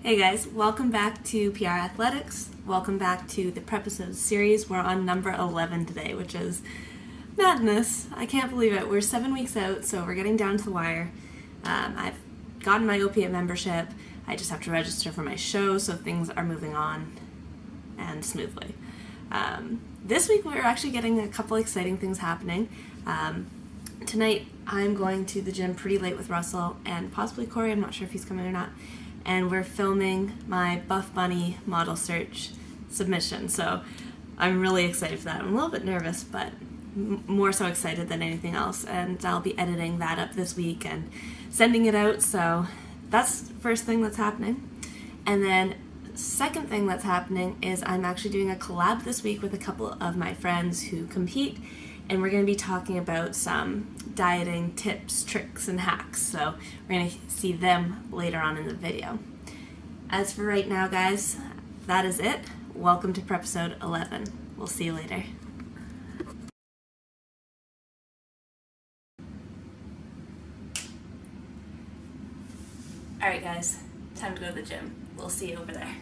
Hey guys, welcome back to PR Athletics. Welcome back to the Prepisode series. We're on number 11 today, which is madness. I can't believe it. We're 7 weeks out, so we're getting down to the wire. I've gotten my opiate membership. I just have to register for my show, so things are moving on and smoothly. This week we're actually getting a couple exciting things happening. Tonight I'm going to the gym pretty late with Russell and possibly Corey. I'm not sure if he's coming or not. And we're filming my Buff Bunny model search submission. So I'm really excited for that. I'm a little bit nervous, but more so excited than anything else. And I'll be editing that up this week and sending it out. So that's the first thing that's happening. And then second thing that's happening is I'm actually doing a collab this week with a couple of my friends who compete. And we're going to be talking about some dieting tips, tricks, and hacks. So we're going to see them later on in the video. As for right now, guys, that is it. Welcome to Prepisode 11. We'll see you later. Alright guys, time to go to the gym. We'll see you over there.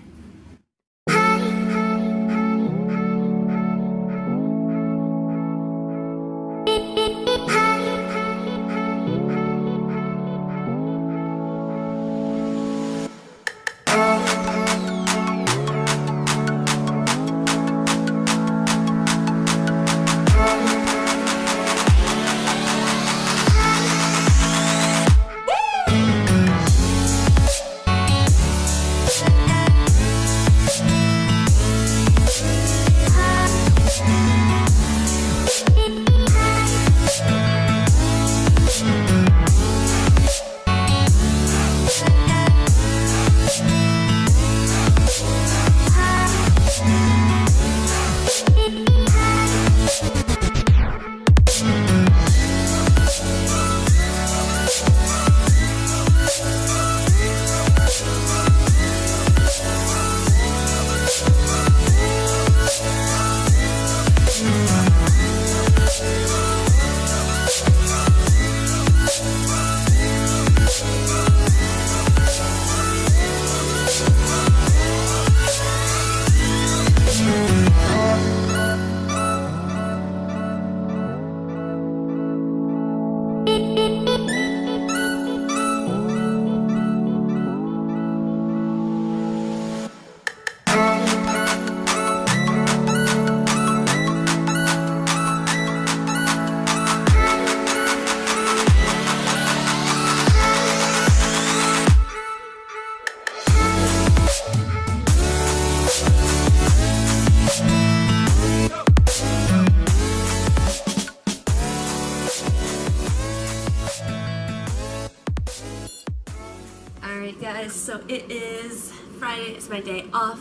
Alright guys, so it is Friday, it's my day off.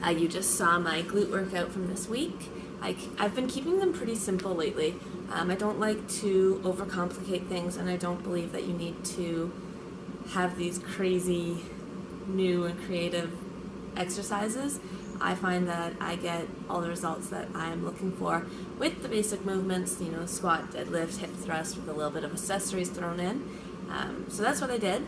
You just saw my glute workout from this week. I've been keeping them pretty simple lately. I don't like to overcomplicate things, and I don't believe that you need to have these crazy new and creative exercises. I find that I get all the results that I'm looking for with the basic movements, you know, squat, deadlift, hip thrust with a little bit of accessories thrown in. So that's what I did.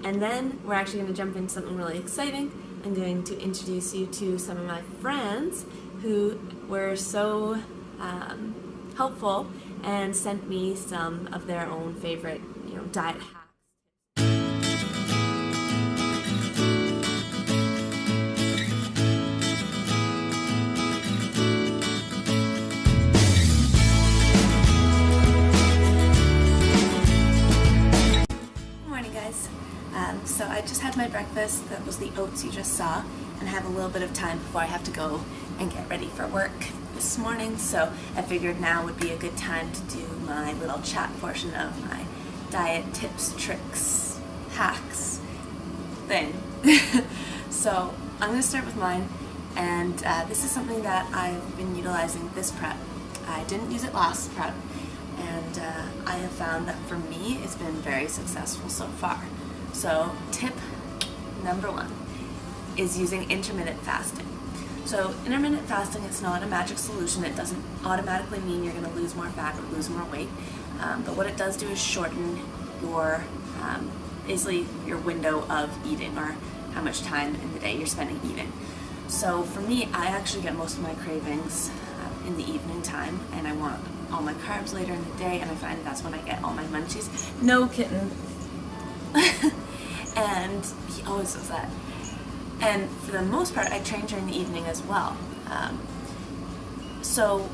And then we're actually going to jump into something really exciting. I'm going to introduce you to some of my friends who were so helpful and sent me some of their own favorite, you know, diet hacks. So I just had my breakfast, that was the oats you just saw, and I have a little bit of time before I have to go and get ready for work this morning, so I figured now would be a good time to do my little chat portion of my diet tips, tricks, hacks thing. So I'm going to start with mine, and this is something that I've been utilizing this prep. I didn't use it last prep, and I have found that for me it's been very successful so far. So tip number 1 is using intermittent fasting. So intermittent fasting is not a magic solution. It doesn't automatically mean you're going to lose more fat or lose more weight. But what it does do is shorten your basically your window of eating, or how much time in the day you're spending eating. So for me, I actually get most of my cravings in the evening time, and I want all my carbs later in the day, and I find that's when I get all my munchies. No, kitten. And he always does that. And for the most part, I train during the evening as well. So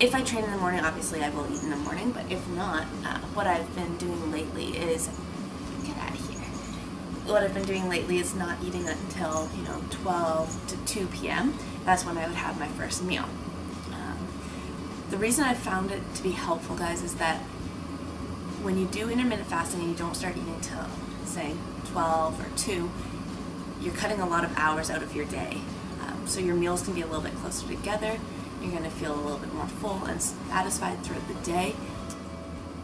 if I train in the morning, obviously I will eat in the morning, but if not, what I've been doing lately is, get out of here. What I've been doing lately is not eating until, 12 to 2 p.m. That's when I would have my first meal. The reason I've found it to be helpful, guys, is that when you do intermittent fasting and you don't start eating till, say, 12 or 2, you're cutting a lot of hours out of your day. So your meals can be a little bit closer together. You're going to feel a little bit more full and satisfied throughout the day.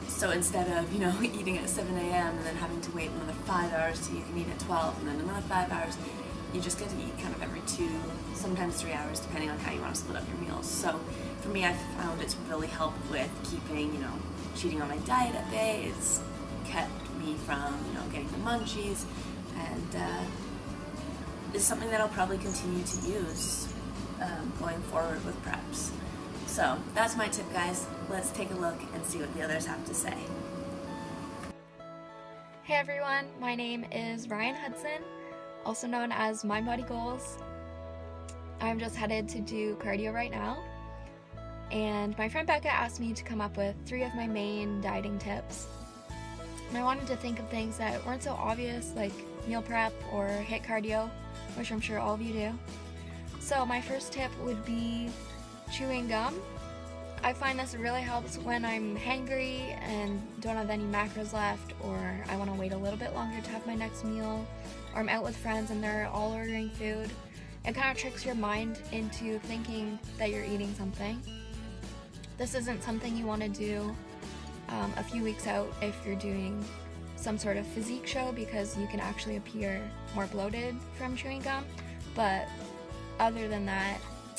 So instead of, eating at 7 a.m. and then having to wait another 5 hours till you can eat at 12 and then another 5 hours, you just get to eat kind of every 2, sometimes 3 hours, depending on how you want to split up your meals. So for me, I've found it's really helped with keeping, cheating on my diet at bay. It's kept me from, getting the munchies, and it's something that I'll probably continue to use going forward with preps. So that's my tip, guys. Let's take a look and see what the others have to say. Hey everyone, my name is Ryan Hudson, also known as Mind Body Goals. I'm just headed to do cardio right now, and my friend Becca asked me to come up with 3 of my main dieting tips. And I wanted to think of things that weren't so obvious, like meal prep or HIIT cardio, which I'm sure all of you do. So my first tip would be chewing gum. I find this really helps when I'm hangry and don't have any macros left, or I want to wait a little bit longer to have my next meal, or I'm out with friends and they're all ordering food. It kind of tricks your mind into thinking that you're eating something. This isn't something you want to do a few weeks out if you're doing some sort of physique show, because you can actually appear more bloated from chewing gum, but other than that,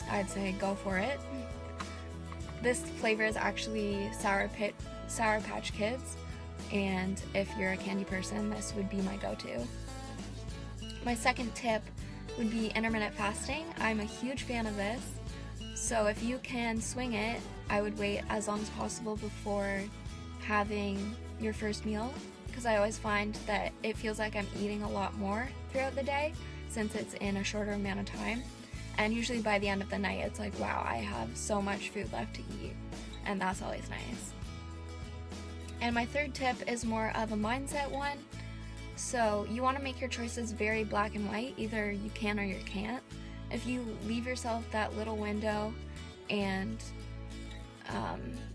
I'd say go for it. This flavor is actually Sour Patch Kids, and if you're a candy person, this would be my go-to. My second tip would be intermittent fasting. I'm a huge fan of this, so if you can swing it, I would wait as long as possible before having your first meal, because I always find that it feels like I'm eating a lot more throughout the day since it's in a shorter amount of time. And usually by the end of the night, it's like, wow, I have so much food left to eat, and that's always nice. And my third tip is more of a mindset one. So you want to make your choices very black and white. Either you can or you can't. If you leave yourself that little window and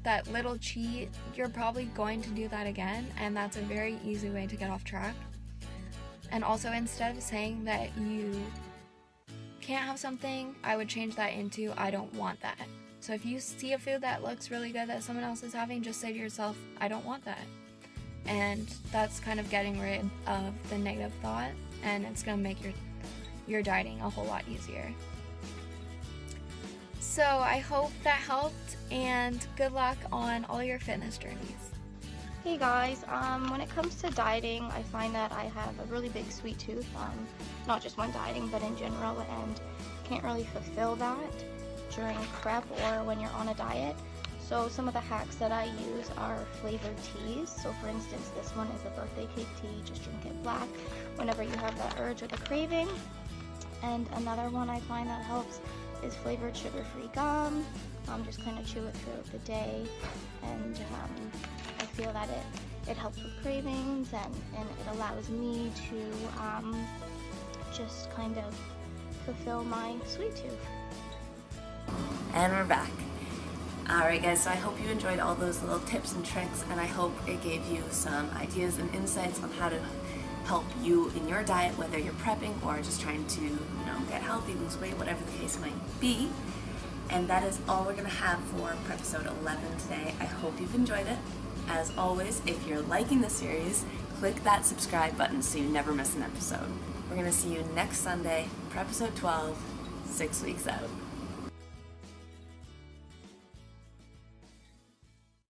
that little cheat, you're probably going to do that again, and that's a very easy way to get off track. And also, instead of saying that you can't have something, I would change that into I don't want that. So if you see a food that looks really good that someone else is having, just say to yourself, I don't want that. And that's kind of getting rid of the negative thought, and it's going to make your dieting a whole lot easier. So I hope that helped, and good luck on all your fitness journeys. Hey guys, when it comes to dieting, I find that I have a really big sweet tooth, not just when dieting, but in general, and can't really fulfill that during prep or when you're on a diet. So some of the hacks that I use are flavored teas. So for instance, this one is a birthday cake tea, just drink it black whenever you have that urge or the craving. And another one I find that helps is flavored sugar-free gum. Just kind of chew it throughout the day, and I feel that it helps with cravings, and it allows me to just kind of fulfill my sweet tooth. And we're back. Alright guys, so I hope you enjoyed all those little tips and tricks, and I hope it gave you some ideas and insights on how to help you in your diet, whether you're prepping or just trying to, get healthy, lose weight, whatever the case might be. And that is all we're going to have for Prepisode 11 today. I hope you've enjoyed it. As always, if you're liking the series, click that subscribe button so you never miss an episode. We're going to see you next Sunday, Prepisode 12, 6 weeks out.